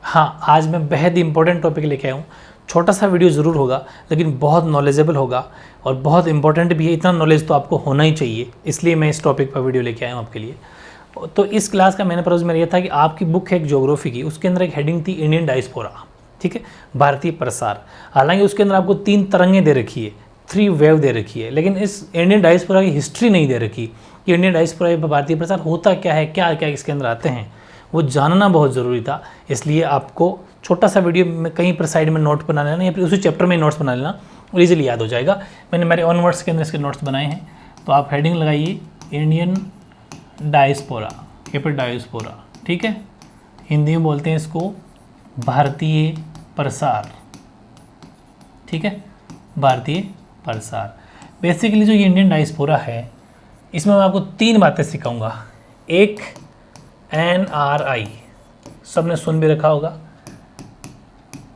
हाँ, आज मैं बेहद इंपॉर्टेंट टॉपिक लेके आया हूँ। छोटा सा वीडियो ज़रूर होगा लेकिन बहुत नॉलेजेबल होगा और बहुत इंपॉर्टेंट भी है। इतना नॉलेज तो आपको होना ही चाहिए, इसलिए मैं इस टॉपिक पर वीडियो लेके आया हूँ आपके लिए। तो इस क्लास का मैंने पर्पज़ मेरा ये था कि आपकी बुक है एक ज्योग्राफी की, उसके अंदर एक हेडिंग थी इंडियन डायस्पोरा, ठीक है, भारतीय प्रसार। हालांकि उसके अंदर आपको 3 तरंगें दे रखी है, 3 वेव दे रखी है, लेकिन इस इंडियन डायस्पोरा की हिस्ट्री नहीं दे रखी कि इंडियन डायस्पोरा भारतीय प्रसार होता क्या है, क्या क्या इसके अंदर आते हैं, वो जानना बहुत ज़रूरी था। इसलिए आपको छोटा सा वीडियो में कहीं पर साइड में नोट बना लेना या फिर उसी चैप्टर में नोट्स बना लेना और इजीली याद हो जाएगा। मैंने मेरे ऑन वर्ड्स के अंदर इसके नोट्स बनाए हैं, तो आप हेडिंग लगाइए इंडियन डायस्पोरा, कैपिटल डायस्पोरा, ठीक है। हिंदी में बोलते हैं इसको भारतीय प्रसार, ठीक है, भारतीय प्रसार। बेसिकली जो ये इंडियन डायस्पोरा है, इसमें मैं आपको 3 बातें सिखाऊंगा। एक NRI, सबने सुन भी रखा होगा।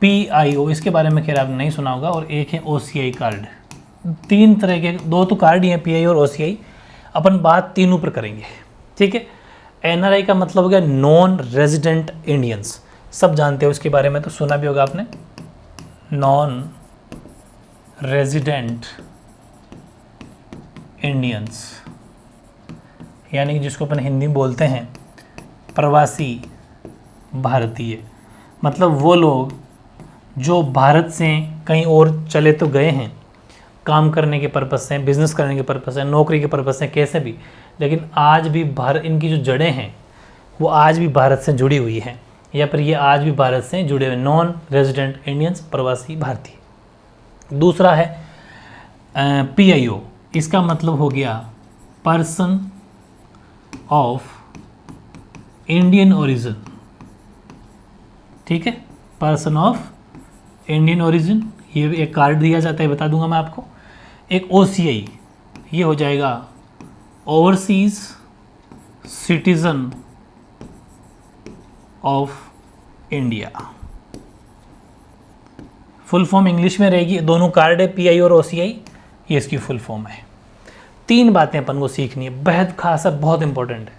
PIO, इसके बारे में खैर आपने नहीं सुना होगा। और एक है OCI कार्ड। 3 तरह के, 2 तो कार्ड ही हैं, PIO और OCI। अपन बात तीनों पर करेंगे, ठीक है। NRI का मतलब हो गया नॉन रेजिडेंट इंडियंस, सब जानते हो उसके बारे में, तो सुना भी होगा आपने। नॉन रेजिडेंट इंडियंस यानी कि जिसको अपन हिंदी में बोलते हैं प्रवासी भारतीय, मतलब वो लोग जो भारत से कहीं और चले तो गए हैं काम करने के पर्पज़ से, बिजनेस करने के पर्पज़ से, नौकरी के पर्पज़ से, कैसे भी, लेकिन आज भी भारत, इनकी जो जड़ें हैं वो आज भी भारत से जुड़ी हुई हैं, या फिर ये आज भी भारत से जुड़े हुए नॉन रेजिडेंट इंडियंस, प्रवासी भारतीय। दूसरा है PIO, इसका मतलब हो गया पर्सन ऑफ इंडियन ओरिजिन, ठीक है, पर्सन ऑफ इंडियन ओरिजिन। ये एक कार्ड दिया जाता है, बता दूंगा मैं आपको। एक OCI, ये हो जाएगा overseas citizen of India. Full form English में रहेगी, दोनों कार्ड है PI और OCI, ये इसकी फुल फॉर्म है। 3 बातें अपन को सीखनी है, बेहद खास है, बहुत इंपॉर्टेंट है।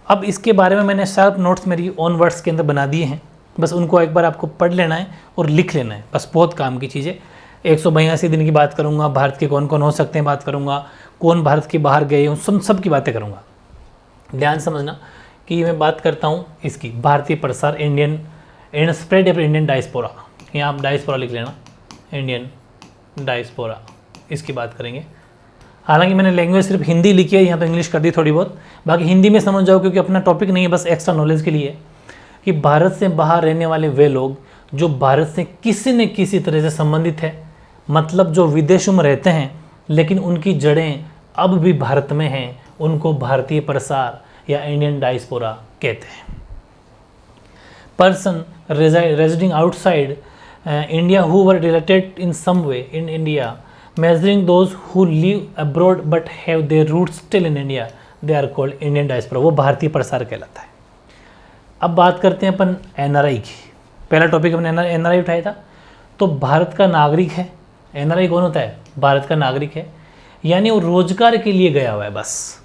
अब इसके बारे में मैंने शार्प नोट्स मेरी ऑन वर्ड्स के अंदर बना दिए हैं, बस उनको एक बार आपको पढ़ लेना है और लिख लेना है, बस बहुत काम की चीज़ है। 182 दिन की बात करूँगा, भारत के कौन कौन हो सकते हैं बात करूँगा, कौन भारत के बाहर गए उन सब की बातें करूँगा। ध्यान समझना कि मैं बात करता हूँ इसकी भारतीय प्रसार, इंडियन स्प्रेड या फिर इंडियन डायस्पोरा, यहाँ आप डायस्पोरा लिख लेना, इंडियन डायस्पोरा, इसकी बात करेंगे। हालांकि मैंने लैंग्वेज सिर्फ हिंदी लिखी है, यहाँ तो इंग्लिश कर दी थोड़ी बहुत, बाकी हिंदी में समझ जाओ क्योंकि अपना टॉपिक नहीं है, बस एक्स्ट्रा नॉलेज के लिए कि भारत से बाहर रहने वाले वे लोग जो भारत से किसी न किसी तरह से संबंधित है, मतलब जो विदेशों में रहते हैं लेकिन उनकी जड़ें अब भी भारत में हैं, उनको भारतीय प्रसार या इंडियन डायस्पोरा कहते हैं। Person residing outside India who were related in some way in India, measuring those who live abroad but have their roots still in India, they are called Indian diaspora, वो भारतीय प्रसार कहलाता है। अब बात करते हैं अपन NRI की। पहला टॉपिक हमने NRI उठाया था, तो भारत का नागरिक है। NRI कौन होता है? भारत का नागरिक है, यानी वो रोजगार के लिए गया हुआ है, बस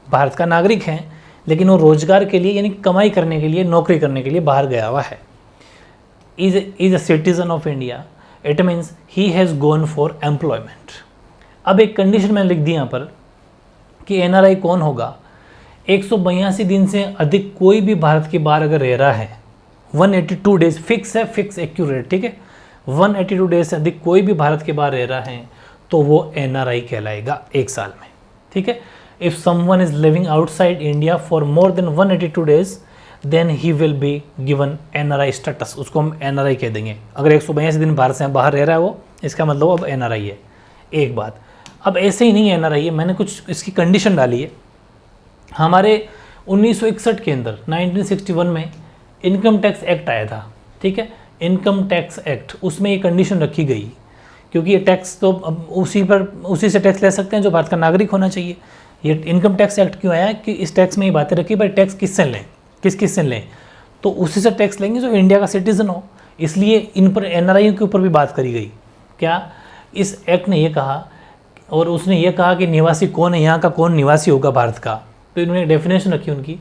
भारत का नागरिक है लेकिन वो रोजगार के लिए यानी कमाई करने के लिए, नौकरी करने के लिए बाहर गया हुआ है। Is a citizen of India, it means he has gone for employment. अब एक कंडीशन मैंने लिख दी यहाँ पर कि NRI कौन होगा, 182 दिन से अधिक कोई भी भारत के बाहर अगर रह रहा है, 182 डेज फिक्स है, फिक्स एक्यूरेट, ठीक है, 182 डेज से अधिक कोई भी भारत के बाहर रह रहा है तो वो NRI कहलाएगा 1 साल में, ठीक है। If someone is living outside India for more than 182 days then he will be given NRI status, उसको हम NRI कह देंगे। अगर 182 दिन भारत से बाहर रह रहा है वो, इसका मतलब अब NRI है। एक बात, अब ऐसे ही नहीं NRI है, मैंने कुछ इसकी कंडीशन डाली है। हमारे 1961 के अंदर 1961 में इनकम टैक्स एक्ट आया था, ठीक है, इनकम टैक्स एक्ट, उसमें ये कंडीशन रखी गई, क्योंकि ये टैक्स तो अब उसी से टैक्स ले सकते हैं जो भारत का नागरिक होना चाहिए। ये इनकम टैक्स एक्ट क्यों आया कि इस टैक्स में ये बातें रखी, भाई टैक्स किससे लें, किस से लें, तो उसी से टैक्स लेंगे जो इंडिया का सिटीजन हो। इसलिए इन पर NRI के ऊपर भी बात करी गई। क्या इस एक्ट ने ये कहा, और उसने ये कहा कि निवासी कौन है, यहाँ का कौन निवासी होगा भारत का, तो इन्होंने डेफिनेशन रखी उनकी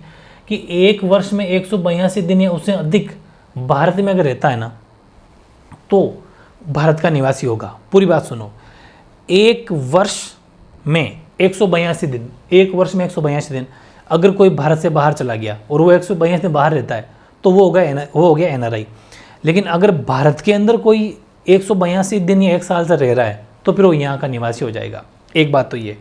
कि 1 वर्ष में 182 दिन या उससे अधिक भारत में अगर रहता है ना तो भारत का निवासी होगा। पूरी बात सुनो, एक वर्ष में 182 दिन, एक वर्ष में 182 दिन अगर कोई भारत से बाहर चला गया और वो 182 दिन बाहर रहता है तो वो हो गया एनआरआई। लेकिन अगर भारत के अंदर कोई 182 दिन या 1 साल से रह रहा है तो फिर वो यहाँ का निवासी हो जाएगा। एक बात तो ये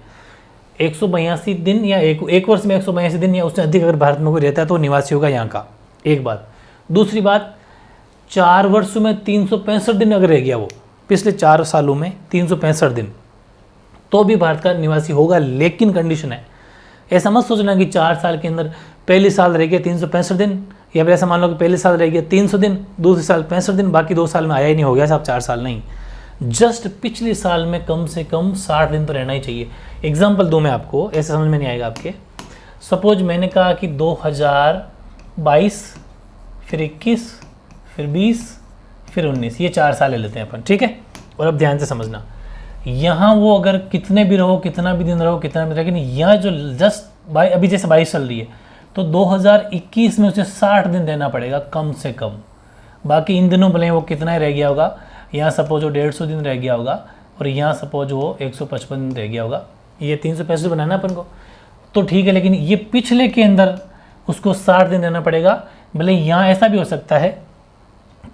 182 दिन या एक वर्ष में 182 दिन या उससे अधिक अगर भारत में कोई रहता है तो निवासी होगा यहाँ का। एक बात। दूसरी बात, 4 वर्षों में 365 दिन अगर रह गया वो, पिछले 4 सालों में 365 दिन, तो भी भारत का निवासी होगा। लेकिन कंडीशन है, ऐसा मत सोचना कि 4 साल के अंदर पहले साल रह गया 365 दिन, या फिर ऐसा मान लो कि पहले साल रह गया 300 दिन, दूसरे साल 65 दिन, बाकी 2 साल में आया ही नहीं, हो गया साहब 4 साल। नहीं, जस्ट पिछले साल में कम से कम 60 दिन तो रहना ही चाहिए। एग्जाम्पल दूँ मैं आपको, ऐसे समझ में नहीं आएगा आपके। सपोज मैंने कहा कि 2022, फिर 21, फिर 20, फिर 19, ये 4 साल ले लेते हैं अपन, ठीक है। और अब ध्यान से समझना, यहाँ वो अगर कितने भी रहो, कितना भी दिन रहो, कितना भी, लेकिन यहाँ जो जस्ट अभी जैसे 22 चल रही है तो 2021 में उसे 60 दिन देना पड़ेगा कम से कम। बाकी इन दिनों भले वो कितना ही रह गया होगा, यहाँ सपोज वो 150 दिन रह गया होगा और यहाँ सपोज वो 155 दिन रह गया होगा, ये 365 बनाना अपन को तो ठीक है। लेकिन ये पिछले के अंदर उसको 60 दिन देना पड़ेगा। भले यहाँ ऐसा भी हो सकता है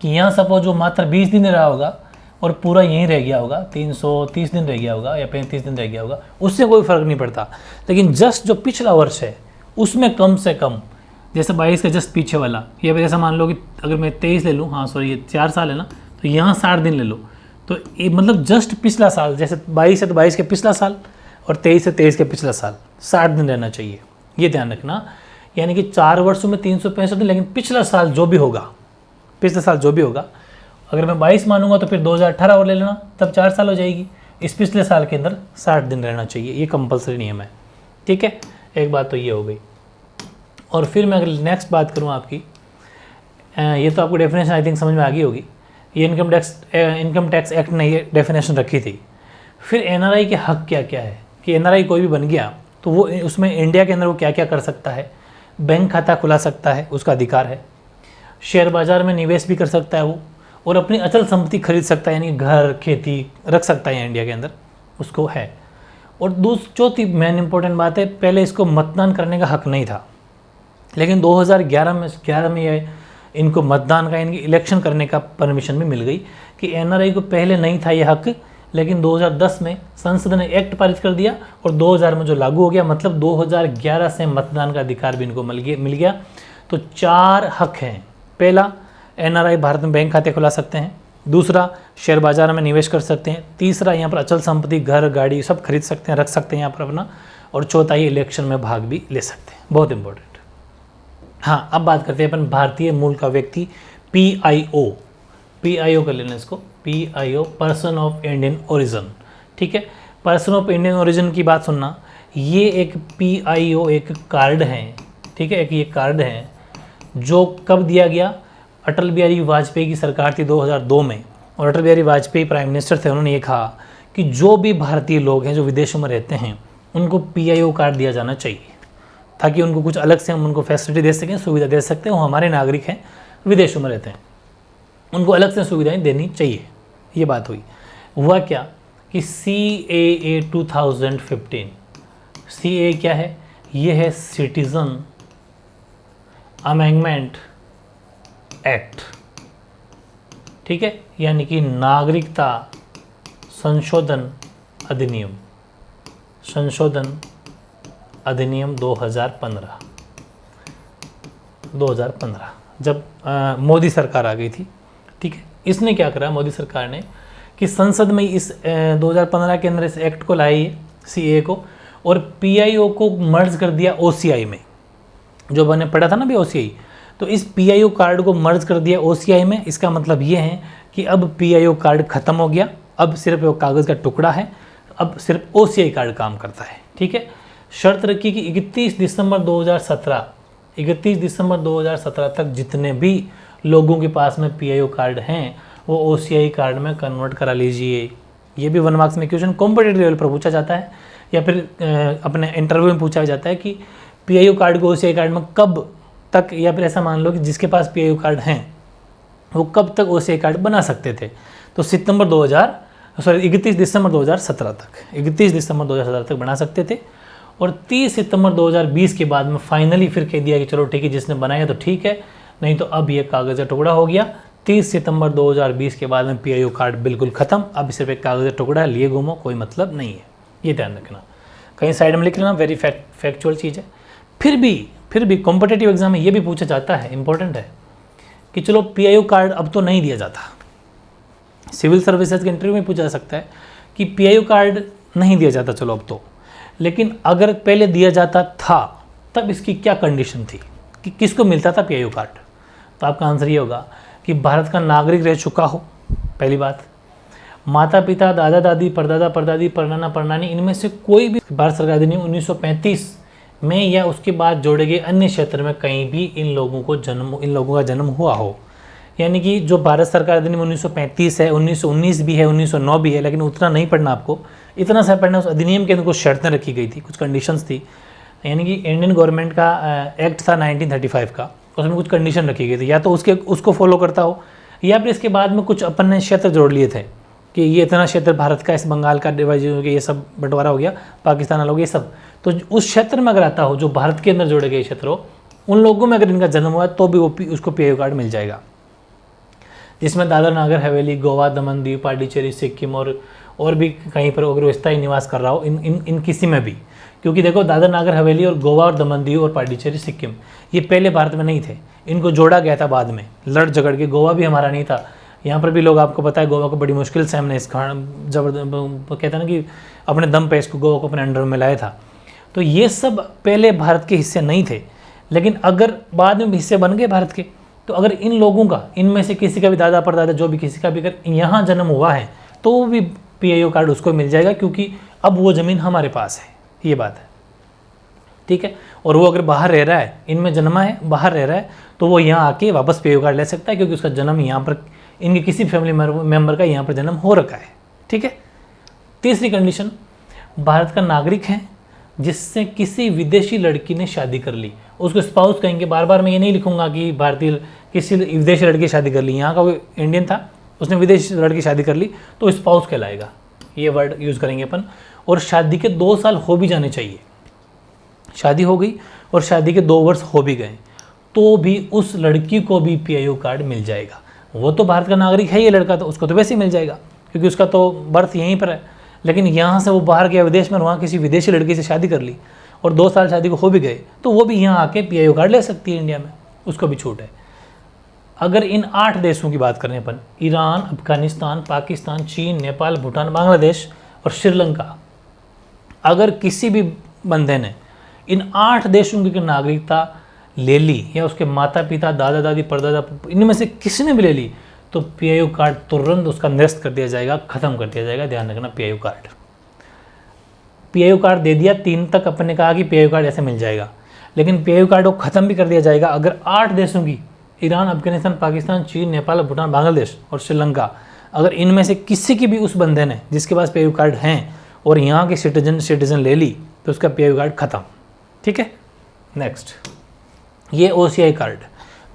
कि यहाँ सपोज वो मात्र 20 दिन रहा होगा और पूरा यहीं रह गया होगा, 330 दिन रह गया होगा या 35 दिन रह गया होगा, उससे कोई फ़र्क नहीं पड़ता। लेकिन जस्ट जो पिछला वर्ष है उसमें कम से कम, जैसे 22 का जस्ट पीछे वाला, या फिर ऐसा मान लो कि अगर मैं 23 ले लूँ, हाँ सॉरी ये 4 साल है ना, तो यहाँ 60 दिन ले लो, तो ये मतलब जस्ट पिछला साल, जैसे 22 है तो 22 के पिछला साल और 23 है 23 के पिछला साल, 60 दिन रहना चाहिए, ये ध्यान रखना। यानी कि 4 वर्षों में 365 दिन, लेकिन पिछला साल जो भी होगा, पिछले साल जो भी होगा, अगर मैं 22 मानूंगा तो फिर 2018 और ले लेना, तब 4 साल हो जाएगी। इस पिछले साल के अंदर 60 दिन रहना चाहिए, ये कंपलसरी नियम है, ठीक है। एक बात तो ये हो गई। और फिर मैं अगर नेक्स्ट बात करूँ आपकी, ये तो आपको डेफिनेशन आई थिंक समझ में आ गई होगी। ये इनकम टैक्स एक्ट ने ये डेफिनेशन रखी थी। फिर एनआरआई के हक क्या क्या है, कि एनआरआई कोई भी बन गया तो वो उसमें इंडिया के अंदर वो क्या क्या कर सकता है। बैंक खाता खुला सकता है, उसका अधिकार है। शेयर बाज़ार में निवेश भी कर सकता है वो, और अपनी अचल संपत्ति खरीद सकता है, यानी घर खेती रख सकता है इंडिया के अंदर, उसको है। और चौथी मेन इंपॉर्टेंट बात है, पहले इसको मतदान करने का हक नहीं था, लेकिन 2011 में ये इनको मतदान का, यानी इलेक्शन करने का परमिशन भी मिल गई। कि एनआरआई को पहले नहीं था ये हक, लेकिन 2010 में संसद ने एक्ट पारित कर दिया और 2000 में जो लागू हो गया, मतलब 2011 से मतदान का अधिकार भी इनको मिल गया। तो 4 हक हैं। पहला, एनआरआई भारत में बैंक खाते खुला सकते हैं। दूसरा, शेयर बाजार में निवेश कर सकते हैं। तीसरा, यहाँ पर अचल संपत्ति, घर गाड़ी सब खरीद सकते हैं, रख सकते हैं यहाँ पर अपना। और चौथा, ये इलेक्शन में भाग भी ले सकते हैं। बहुत इंपॉर्टेंट। हाँ, अब बात करते हैं अपन भारतीय मूल का व्यक्ति, पीआईओ कर लेना इसको, PIO, person of Indian origin, ठीक है। पर्सन ऑफ इंडियन ओरिजिन की बात सुनना, ये एक पीआईओ एक कार्ड है, ठीक है। एक ये कार्ड है जो कब दिया गया, अटल बिहारी वाजपेयी की सरकार थी 2002 में, और अटल बिहारी वाजपेयी प्राइम मिनिस्टर थे। उन्होंने ये कहा कि जो भी भारतीय लोग हैं जो विदेशों में रहते हैं उनको पीआईओ कार्ड दिया जाना चाहिए, ताकि उनको कुछ अलग से हम उनको फैसिलिटी दे सकें, सुविधा दे सकते हैं। वो हमारे नागरिक हैं, विदेशों में रहते हैं, उनको अलग से सुविधाएं देनी चाहिए। ये बात हुई। हुआ क्या कि CAA 2015, CAA क्या है, ये है सिटीजन अमेंडमेंट एक्ट, ठीक है, यानी कि नागरिकता संशोधन अधिनियम, संशोधन अधिनियम 2015, जब मोदी सरकार आ गई थी, ठीक है। इसने क्या करा मोदी सरकार ने कि संसद में इस 2015 के अंदर इस एक्ट को लाई है, CAA को, और पीआईओ को मर्ज कर दिया OCI में। जो मैंने पढ़ा था ना भी OCI, तो इस पीआईओ कार्ड को मर्ज कर दिया OCI में। इसका मतलब ये है कि अब पीआईओ कार्ड ख़त्म हो गया, अब सिर्फ वो कागज़ का टुकड़ा है, अब सिर्फ OCI कार्ड काम करता है, ठीक है। शर्त रखी कि 31 दिसंबर 2017 तक जितने भी लोगों के पास में पीआईओ कार्ड हैं वो OCI कार्ड में कन्वर्ट करा लीजिए। ये भी 1 मार्क्स में क्वेश्चन कॉम्पिटिटिव लेवल पर पूछा जाता है, या फिर अपने इंटरव्यू में पूछा जाता है कि पीआईओ कार्ड को OCI कार्ड में कब तक, या फिर ऐसा मान लो कि जिसके पास पीआईओ कार्ड हैं वो कब तक OCI कार्ड बना सकते थे? तो 31 दिसंबर 2017 तक, 31 दिसंबर 2017 तक बना सकते थे। और 30 सितंबर 2020 के बाद में फाइनली फिर कह दिया कि चलो ठीक है, जिसने बनाया तो ठीक है, नहीं तो अब ये कागज़ का टुकड़ा हो गया। 30 सितंबर 2020 के बाद में PIO कार्ड बिल्कुल ख़त्म, अब सिर्फ एक कागज़ का टुकड़ा है, लिए घूमो, कोई मतलब नहीं है, ये ध्यान रखना। कहीं साइड में लिख लेना, वेरी फैक्चुअल चीज़ है। फिर भी कॉम्पिटिटिव एग्जाम में ये भी पूछा जाता है, इंपॉर्टेंट है, कि चलो PIO कार्ड अब तो नहीं दिया जाता, सिविल सर्विसेज के इंटरव्यू में पूछा जा सकता है कि PIO कार्ड नहीं दिया जाता चलो अब तो, लेकिन अगर पहले दिया जाता था तब इसकी क्या कंडीशन थी, कि किसको मिलता था PIO कार्ड? तो आपका आंसर ये होगा कि भारत का नागरिक रह चुका हो, पहली बात, माता पिता, दादा दादी, परदादा परदादी, परनाना परनानी, इनमें से कोई भी भारत सरकार अधिनियम 1935 में या उसके बाद जोड़े गए अन्य क्षेत्र में कहीं भी इन लोगों का जन्म हुआ हो। यानी कि जो भारत सरकार अधिनियम 1935 है, 1919 भी है, 1909 भी है, लेकिन उतना नहीं पढ़ना आपको, इतना सा पढ़ना। उस अधिनियम के अंदर कुछ शर्तें रखी गई थी, कुछ कंडीशंस थी। यानी कि इंडियन गवर्नमेंट का एक्ट था 1935 का, उसमें कुछ कंडीशन रखी गई थी, या तो उसको फॉलो करता हो, या फिर इसके बाद में कुछ अपन ने क्षेत्र जोड़ लिए थे कि ये इतना क्षेत्र भारत का, इस बंगाल का डिवाइज हो गया, ये सब बंटवारा हो गया, पाकिस्तान अलग, ये सब। तो उस क्षेत्र में अगर आता हो जो भारत के अंदर जोड़े गए क्षेत्र हो, उन लोगों में अगर इनका जन्म हुआ तो भी उसको PIO कार्ड मिल जाएगा, जिसमें दादर नागर हवेली, गोवा, दमन दीव, पांडिचेरी, सिक्किम और भी कहीं पर अगर वो स्थायी निवास कर रहा हो, इन किसी में भी। क्योंकि देखो, दादर नागर हवेली और गोवा और दमन दीव और पांडिचेरी, सिक्किम, ये पहले भारत में नहीं थे, इनको जोड़ा गया था बाद में लड़ झगड़ के। गोवा भी हमारा नहीं था, यहाँ पर भी लोग, आपको पता है, गोवा को बड़ी मुश्किल से हमने इस कहते हैं ना कि अपने दम पे इसको गोवा को अपने अंडर में लाया था। तो ये सब पहले भारत के हिस्से नहीं थे, लेकिन अगर बाद में हिस्से बन गए भारत के, तो अगर इन लोगों का, इनमें से किसी का भी दादा परदादा, जो भी किसी का भी अगर यहाँ जन्म हुआ है, तो वो भी PIO कार्ड उसको मिल जाएगा, क्योंकि अब वो ज़मीन हमारे पास है, ये बात है, ठीक है। और वो अगर बाहर रह रहा है, इनमें जन्मा है, बाहर रह रहा है, तो वो यहाँ आके वापस PIO कार्ड ले सकता है, क्योंकि उसका जन्म यहाँ पर, इनके किसी फैमिली मेम्बर का यहाँ पर जन्म हो रखा है, ठीक है। तीसरी कंडीशन, भारत का नागरिक है जिससे किसी विदेशी लड़की ने शादी कर ली, उसको स्पाउस कहेंगे। बार बार मैं ये नहीं लिखूंगा कि भारतीय किसी विदेशी लड़की शादी कर ली, यहाँ का वो इंडियन था, उसने विदेशी लड़की शादी कर ली, तो स्पाउस कहलाएगा, ये वर्ड यूज़ करेंगे अपन। और शादी के 2 साल हो भी जाने चाहिए, शादी हो गई और शादी के 2 वर्ष हो भी गए, तो भी उस लड़की को भी PIO कार्ड मिल जाएगा। वो तो भारत का नागरिक है ये लड़का, तो उसको तो वैसे ही मिल जाएगा, क्योंकि उसका तो बर्थ यहीं पर है। लेकिन यहाँ से वो बाहर गया विदेश में, वहाँ किसी विदेशी लड़की से शादी कर ली और 2 साल शादी को हो भी गए, तो वो भी यहाँ आके PIO कार्ड ले सकती है इंडिया में, उसको भी छूट है। अगर इन 8 देशों की बात करें अपन, ईरान, अफगानिस्तान, पाकिस्तान, चीन, नेपाल, भूटान, बांग्लादेश और श्रीलंका, अगर किसी भी बंदे ने इन 8 देशों की नागरिकता ले ली, या उसके माता पिता, दादा दादी, परदादा, इनमें से किसी ने भी ले ली, तो PIO कार्ड तुरंत उसका निरस्त कर दिया जाएगा, ख़त्म कर दिया जाएगा। ध्यान रखना, PIO कार्ड दे दिया, 3 तक अपन ने कहा कि PIO कार्ड ऐसे मिल जाएगा, लेकिन PIO कार्ड को ख़त्म भी कर दिया जाएगा अगर 8 देशों की, ईरान, अफगानिस्तान, पाकिस्तान, चीन, नेपाल, भूटान, बांग्लादेश और श्रीलंका, अगर इनमें से किसी की भी उस बंदे ने, जिसके पास PIO कार्ड हैं और यहाँ के सिटीजन ले ली, तो उसका PIO कार्ड ख़त्म, ठीक है। नेक्स्ट, ये OCI कार्ड,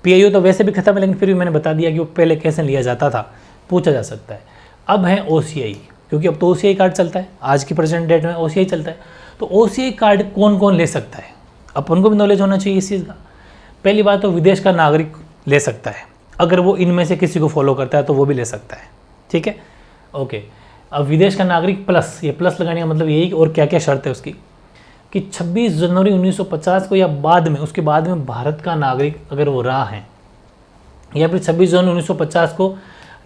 PIO तो वैसे भी खत्म है, लेकिन फिर भी मैंने बता दिया कि वो पहले कैसे लिया जाता था, पूछा जा सकता है। अब है OCI, क्योंकि अब तो OCI कार्ड चलता है, आज की प्रेजेंट डेट में OCI चलता है। तो OCI कार्ड कौन कौन ले सकता है, अपन को भी नॉलेज होना चाहिए इस चीज़ का। पहली बात तो विदेश का नागरिक ले सकता है, अगर वो इनमें से किसी को फॉलो करता है तो वो भी ले सकता है, ठीक है, ओके। अब विदेश का नागरिक प्लस, ये प्लस लगाने का मतलब यही, और क्या क्या शर्त है उसकी, कि 26 जनवरी 1950 को या बाद में, उसके बाद में भारत का नागरिक अगर वो रहा है, या फिर 26 जनवरी 1950 को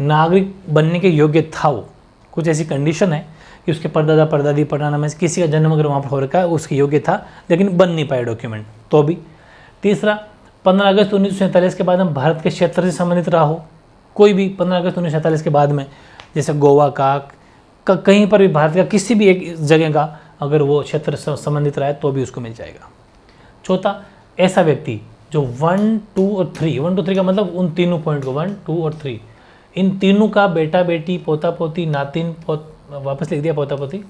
नागरिक बनने के योग्य था वो, कुछ ऐसी कंडीशन है कि उसके परदादा परदादी परनाना में किसी का जन्म अगर वहाँ पर हो रखा है, उसके योग्य था, लेकिन बन नहीं पाया डॉक्यूमेंट, तो भी। तीसरा, 15 अगस्त 1947 के बाद में भारत के क्षेत्र से संबंधित रहा हो, कोई भी 15 अगस्त 1947 के बाद में, जैसे गोवा का कहीं पर भी, भारत का किसी भी एक जगह का अगर वो क्षेत्र से संबंधित रहा है तो भी उसको मिल जाएगा। चौथा, ऐसा व्यक्ति जो 1, 2 और 3, 1, 2, 3 का मतलब उन तीनों पॉइंट को, 1, 2 और 3, इन तीनों का बेटा बेटी, पोता पोती, नातिन वापस लिख दिया पोता पोती,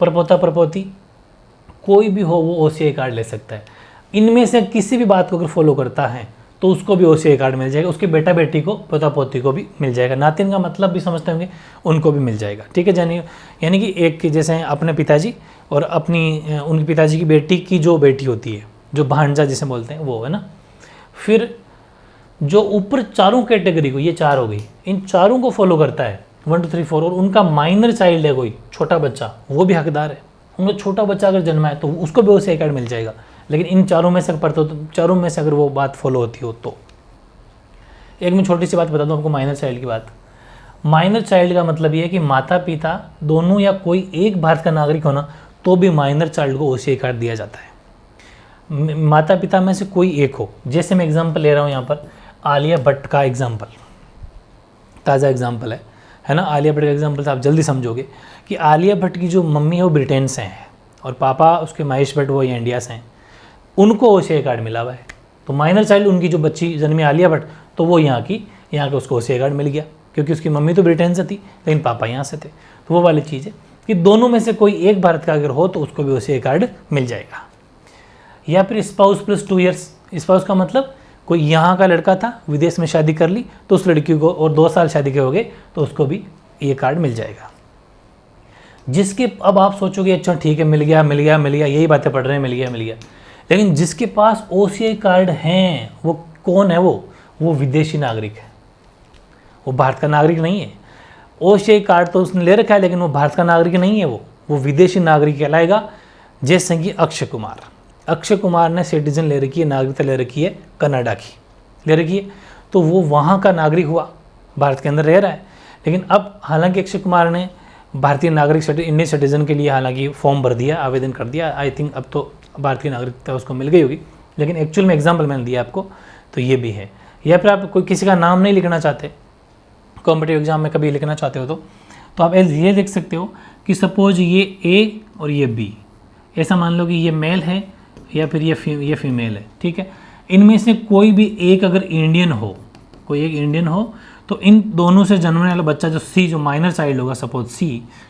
परपोता परपोती, कोई भी हो वो OCI कार्ड ले सकता है। इनमें से किसी भी बात को अगर फॉलो करता है तो उसको भी OCI कार्ड मिल जाएगा, उसके बेटा बेटी को, पोता पोती को भी मिल जाएगा। नातिन का मतलब भी समझते होंगे, उनको भी मिल जाएगा, ठीक है। यानी कि एक जैसे अपने पिताजी और अपनी उनके पिताजी की बेटी की जो बेटी होती है, जो भांजा जिसे बोलते हैं, वो है ना। फिर जो ऊपर चारों कैटेगरी को, ये 4 हो गई, इन चारों को फॉलो करता है 1 2 3 4, और उनका माइनर चाइल्ड है कोई छोटा बच्चा, वो भी हकदार है। उनका छोटा बच्चा अगर जन्मा है तो उसको भी OCI कार्ड मिल जाएगा। लेकिन इन चारों में से पढ़ते हो तो चारों में से अगर वो बात फॉलो होती हो तो। एक मैं छोटी सी बात बता दूं आपको माइनर चाइल्ड की बात। माइनर चाइल्ड का मतलब ये है कि माता पिता दोनों या कोई एक भारत का नागरिक होना तो भी माइनर चाइल्ड को OCI कार्ड दिया जाता है। माता पिता में से कोई एक हो, जैसे मैं एग्जाम्पल ले रहा हूँ यहाँ पर आलिया भट्ट का एग्जाम्पल, ताज़ा एग्जाम्पल है ना। आलिया भट्ट का एग्जाम्पल से आप जल्दी समझोगे कि आलिया भट्ट की जो मम्मी है वो ब्रिटेन से हैं और पापा उसके महेश भट्ट वो इंडिया से हैं, उनको OCI कार्ड मिला हुआ है। तो माइनर चाइल्ड उनकी जो बच्ची जन्मी आलिया भट्ट, तो वो यहाँ के उसको OCI कार्ड मिल गया, क्योंकि उसकी मम्मी तो ब्रिटेन से थी लेकिन पापा यहाँ से थे। तो वो वाली चीज़ है कि दोनों में से कोई एक भारत का अगर हो तो उसको भी OCI कार्ड मिल जाएगा। या फिर स्पाउस प्लस 2 ईयर्स, स्पाउस का मतलब कोई यहाँ का लड़का था, विदेश में शादी कर ली तो उस लड़की को, और 2 साल शादी के हो गए तो उसको भी ये कार्ड मिल जाएगा। जिसके, अब आप सोचोगे अच्छा ठीक है मिल गया, यही बातें पढ़ रहे हैं, मिल गया, लेकिन जिसके पास OCI कार्ड हैं वो कौन है? वो विदेशी नागरिक है, वो भारत का नागरिक नहीं है। OCI कार्ड तो उसने ले रखा है लेकिन वो भारत का नागरिक नहीं है, वो विदेशी नागरिक कहलाएगा। जैसे कि अक्षय कुमार ने सिटीजन ले रखी है, नागरिकता ले रखी है, कनाडा की ले रखी है, तो वो वहाँ का नागरिक हुआ, भारत के अंदर रह रहा है। लेकिन अब हालांकि अक्षय कुमार ने भारतीय नागरिक इंडियन सिटीजन के लिए हालांकि फॉर्म भर दिया, आवेदन कर दिया, आई थिंक अब तो भारतीय नागरिकता उसको मिल गई होगी, लेकिन एक्चुअल में एग्जाम्पल मैंने दिया आपको, तो ये भी है। या फिर आप कोई किसी का नाम नहीं लिखना चाहते, कॉम्पिटिटिव एग्जाम में कभी लिखना चाहते हो तो आप ये देख सकते हो कि सपोज ये A और ये B, ऐसा मान लो कि ये मेल है या फिर ये फीमेल है, ठीक है। इनमें से कोई भी एक अगर इंडियन हो, तो इन दोनों से जन्मने वाला बच्चा जो C, जो माइनर चाइल्ड होगा, सपोज C,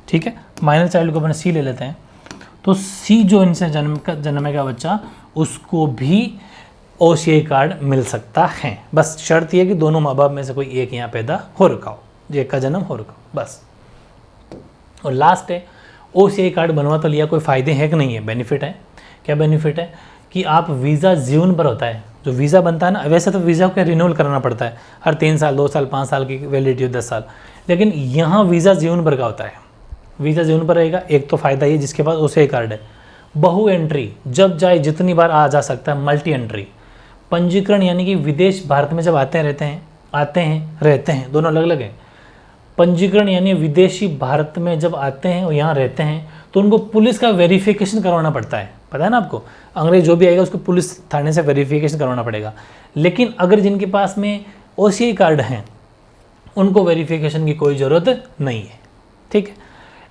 ठीक है, माइनर चाइल्ड को अपने C ले लेते हैं, तो C जो इनसे जन्मेगा बच्चा, उसको भी OCI कार्ड मिल सकता है। बस शर्त यह है कि दोनों माँ बाप में से कोई एक यहाँ पैदा हो रखा हो, एक का जन्म हो रखा हो, बस। और लास्ट है, OCI कार्ड बनवा तो लिया, कोई फ़ायदे हैं कि नहीं है? बेनिफिट है। क्या बेनिफिट है? कि आप वीज़ा जीवन पर होता है, जो वीज़ा बनता है ना, वैसे तो वीज़ा को रिन्यूअल कराना पड़ता है हर 3 साल, 2 साल, 5 साल की वैलिडिटी हो, 10 साल, लेकिन यहाँ वीज़ा जीवन भर का होता है। वीज़ा जीवन पर रहेगा। एक तो फ़ायदा ये, जिसके पास OCI कार्ड है, बहु एंट्री, जब जाए जितनी बार आ जा सकता है। मल्टी एंट्री, पंजीकरण यानी कि विदेश भारत में जब आते हैं रहते हैं, दोनों अलग अलग हैं। पंजीकरण यानी विदेशी भारत में जब आते हैं और यहाँ रहते हैं तो उनको पुलिस का वेरिफिकेशन करवाना पड़ता है, पता है ना आपको। अंग्रेज जो भी आएगा उसको पुलिस थाने से वेरिफिकेशन करवाना पड़ेगा। लेकिन अगर जिनके पास में OCI कार्ड हैं उनको वेरिफिकेशन की कोई ज़रूरत नहीं है, ठीक है।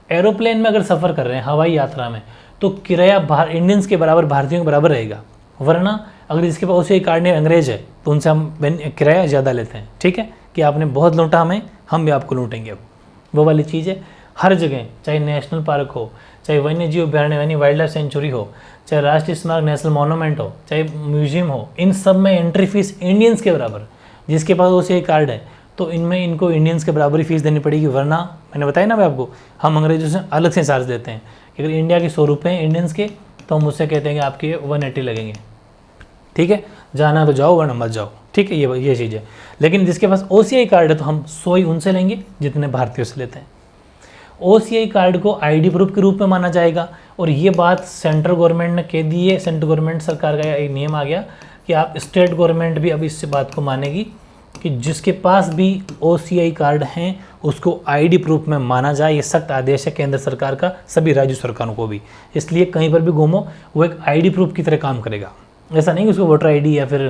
एरोप्लेन में अगर सफ़र कर रहे हैं, हवाई यात्रा में, तो किराया इंडियंस के बराबर, भारतीयों के बराबर रहेगा। वरना अगर जिसके पास OCI कार्ड नहीं, अंग्रेज है, तो उनसे हम किराया ज़्यादा लेते हैं, ठीक है, कि आपने बहुत लूटा हमें, हम भी आपको लूटेंगे। वो वाली चीज़ है। हर जगह, चाहे नेशनल पार्क हो, चाहे वन्य जीव अभ्यारण्य यानी वाइल्ड लाइफ सेंचुरी हो, चाहे राष्ट्रीय स्मारक नेशनल मोनूमेंट हो, चाहे म्यूजियम हो, इन सब में एंट्री फीस इंडियंस के बराबर। जिसके पास OCI कार्ड है तो इनमें इनको इंडियंस के बराबर ही फीस देनी पड़ेगी। वरना मैंने बताया ना मैं आपको, हम अंग्रेजों से अलग से चार्ज देते हैं कि अगर इंडिया के 100 रुपये हैं इंडियंस के, तो हम उससे कहते हैं कि आपके 180 लगेंगे, ठीक है। जाना तो जाओ वरना मत जाओ, ठीक है, ये चीज़ है। लेकिन जिसके पास OCI कार्ड है तो हम 100 ही उनसे लेंगे जितने भारतीयों से लेते हैं। OCI कार्ड को ID प्रूफ के रूप में माना जाएगा। और ये बात सेंट्रल गवर्नमेंट ने कह दी है, सेंट्रल गवर्नमेंट सरकार का एक नियम आ गया कि आप स्टेट गवर्नमेंट भी अब इस बात को मानेगी कि जिसके पास भी OCI कार्ड हैं उसको ID प्रूफ में माना जाए। ये सख्त आदेश है केंद्र सरकार का सभी राज्य सरकारों को भी। इसलिए कहीं पर भी घूमो वो एक ID प्रूफ की तरह काम करेगा। ऐसा नहीं कि उसको वोटर ID या फिर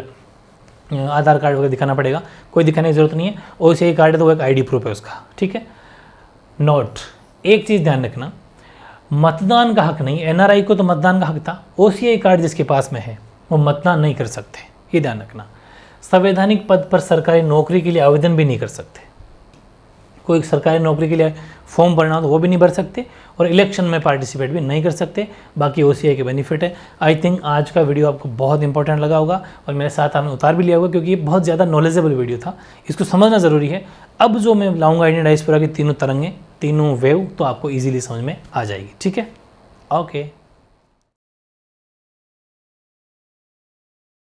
आधार कार्ड वगैरह दिखाना पड़ेगा, कोई दिखाने की जरूरत नहीं है। OCI कार्ड है तो वो एक ID प्रूफ है उसका, ठीक है। नोट, एक चीज़ ध्यान रखना, मतदान का हक नहीं, NRI को तो मतदान का हक था, OCI कार्ड जिसके पास में है वो मतदान नहीं कर सकते, ये ध्यान रखना। संवैधानिक पद पर सरकारी नौकरी के लिए आवेदन भी नहीं कर सकते। कोई सरकारी नौकरी के लिए फॉर्म भरना हो तो वो भी नहीं भर सकते, और इलेक्शन में पार्टिसिपेट भी नहीं कर सकते। बाकी OCI के बेनिफिट है। आई थिंक आज का वीडियो आपको बहुत इंपॉर्टेंट लगा होगा और मेरे साथ आपने उतार भी लिया होगा, क्योंकि ये बहुत ज़्यादा नॉलेजेबल वीडियो था, इसको समझना ज़रूरी है। अब जो मैं लाऊंगा इंडियन डायस्पोरा की तीनों तरंगें, तीनों वेव, तो आपको ईजिली समझ में आ जाएगी। ठीक है, ओके।